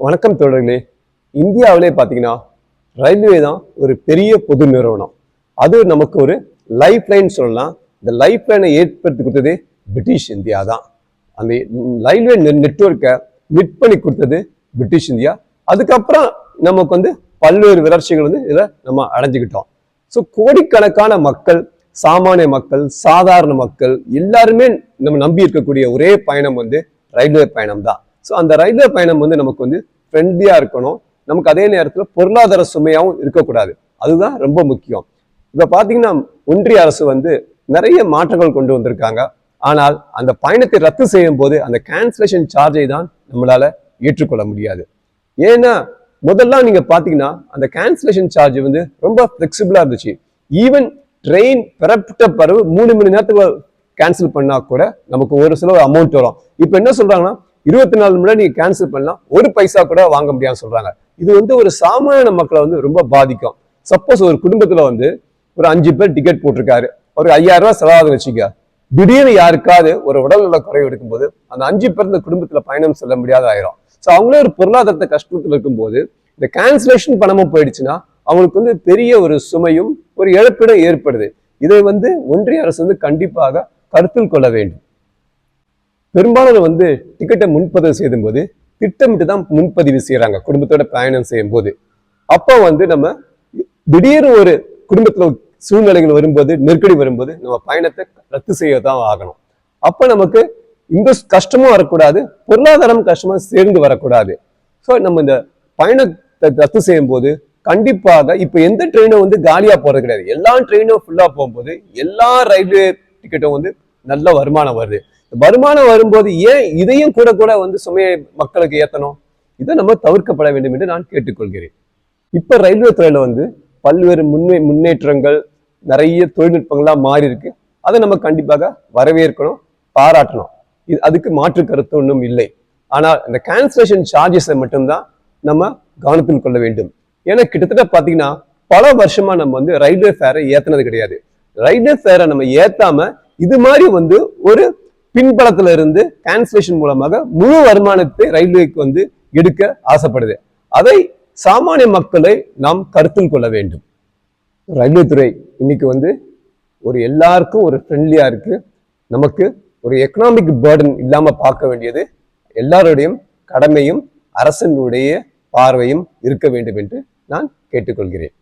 வணக்கம் தோழர்களே. இந்தியாவிலே பார்த்தீங்கன்னா ரயில்வே தான் ஒரு பெரிய பொது நிறுவனம். அது நமக்கு ஒரு லைஃப் லைன் சொல்லலாம். இந்த லைஃப் லைனை ஏற்படுத்தி கொடுத்தது பிரிட்டிஷ் இந்தியா தான். அந்த ரயில்வே நெட்வொர்க்கை மிட் பண்ணி கொடுத்தது பிரிட்டிஷ் இந்தியா. அதுக்கப்புறம் நமக்கு பல்வேறு வளர்ச்சிகள் இதில் நம்ம அடைஞ்சுக்கிட்டோம். ஸோ கோடிக்கணக்கான மக்கள், சாமானிய மக்கள், சாதாரண மக்கள் எல்லாருமே நம்ம நம்பி இருக்கக்கூடிய ஒரே பயணம் ரயில்வே பயணம் தான். ஸோ அந்த ரயில்வே பயணம் நமக்கு ஃப்ரெண்ட்லியா இருக்கணும். நமக்கு அதே நேரத்தில் பொருளாதார சுமையாகவும் இருக்கக்கூடாது. அதுதான் ரொம்ப முக்கியம். இப்ப பாத்தீங்கன்னா ஒன்றிய அரசு நிறைய மாற்றங்கள் கொண்டு வந்திருக்காங்க. ஆனால் அந்த பயணத்தை ரத்து செய்யும் போது அந்த கேன்சலேஷன் சார்ஜை தான் நம்மளால ஏற்றுக்கொள்ள முடியாது. ஏன்னா முதல்ல நீங்க பாத்தீங்கன்னா அந்த கேன்சலேஷன் சார்ஜ் ரொம்ப பிளெக்சிபிளா இருந்துச்சு. ஈவன் ட்ரெயின் பெறப்பட்ட பிறகு 3 மணி நேரத்துக்கு கேன்சல் பண்ணா கூட நமக்கு ஒரு சில அமௌண்ட் வரும். இப்ப என்ன சொல்றாங்கன்னா 24 மணி நேரம் நீங்க கேன்சல் பண்ணலாம், ஒரு பைசா கூட வாங்க முடியாதுன்னு சொல்றாங்க. இது ஒரு சாமானிய மக்களை ரொம்ப பாதிக்கும். சப்போஸ் ஒரு குடும்பத்துல ஒரு 5 பேர் டிக்கெட் போட்டிருக்காரு, ஒரு 5000 ரூபாய் செலவாகுதுன்னு வச்சுக்க. திடீர்னு யாருக்காவது ஒரு உடல்நல குறைவு எடுக்கும்போது அந்த 5 பேர் இந்த குடும்பத்துல பயணம் செல்ல முடியாத ஆயிரும். ஸோ அவங்களே ஒரு பொருளாதாரத்தை கஷ்டத்துல இருக்கும்போது இந்த கேன்சலேஷன் பணமும் போயிடுச்சுன்னா அவங்களுக்கு பெரிய ஒரு சுமையும் ஒரு இழப்பீடும் ஏற்படுது. இதை ஒன்றிய அரசு கண்டிப்பாக கருத்தில் கொள்ள வேண்டும். பெரும்பாலும் டிக்கெட்டை முன்பதிவு செய்யும் போது திட்டமிட்டு தான் முன்பதிவு செய்யறாங்க குடும்பத்தோட பயணம் செய்யும் போது. அப்போ நம்ம திடீர்னு ஒரு குடும்பத்துல சூழ்நிலைகள் வரும்போது, நெருக்கடி வரும்போது நம்ம பயணத்தை ரத்து செய்யதான் ஆகணும். அப்ப நமக்கு இந்த கஷ்டமும் வரக்கூடாது, பொருளாதாரம் கஷ்டமும் சேர்ந்து வரக்கூடாது. ஸோ நம்ம இந்த பயணத்தை ரத்து செய்யும் போது கண்டிப்பாக இப்ப எந்த ட்ரெயினும் காலியா போறது கிடையாது. எல்லா ட்ரெயினும் ஃபுல்லா போகும்போது எல்லா ரயில்வே டிக்கெட்டும் நல்ல வருமானம் வருது. வருமானம் வரும்போது ஏன் இதையும் கூட கூட சுமையை மக்களுக்கு ஏத்தணும்? இதை நம்ம தவிர்க்கப்பட வேண்டும் என்று நான் கேட்டுக்கொள்கிறேன். இப்ப ரயில்வே துறையில பல்வேறு முன்னேற்றங்கள், நிறைய தொழில்நுட்பங்கள்லாம் மாறி இருக்கு. அதை நம்ம கண்டிப்பாக வரவேற்கணும், பாராட்டணும். அதுக்கு மாற்று கருத்து ஒன்றும் இல்லை. ஆனால் இந்த கேன்சலேஷன் சார்ஜஸை மட்டும்தான் நம்ம கவனத்தில் கொள்ள வேண்டும். ஏன்னா கிட்டத்தட்ட பாத்தீங்கன்னா பல வருஷமா நம்ம ரயில்வே ஃபேரை ஏத்தினது கிடையாது. ரயில்வே ஃபேரை நம்ம ஏத்தாம இது மாதிரி ஒரு பின்பலத்துல இருந்து கேன்சலேஷன் மூலமாக முழு வருமானத்தை ரயில்வேக்கு எடுக்க ஆசைப்படுது. அதை சாமானிய மக்களை நாம் கருத்தில் கொள்ள வேண்டும். ரயில்வே துறை இன்னைக்கு ஒரு எல்லாருக்கும் ஒரு ஃப்ரெண்ட்லியா இருக்கு. நமக்கு ஒரு எக்கனாமிக் பேர்டன் இல்லாம பார்க்க வேண்டியது எல்லாருடையும் கடமையும் அரசனுடைய பார்வையும் இருக்க வேண்டும் என்று நான் கேட்டுக்கொள்கிறேன்.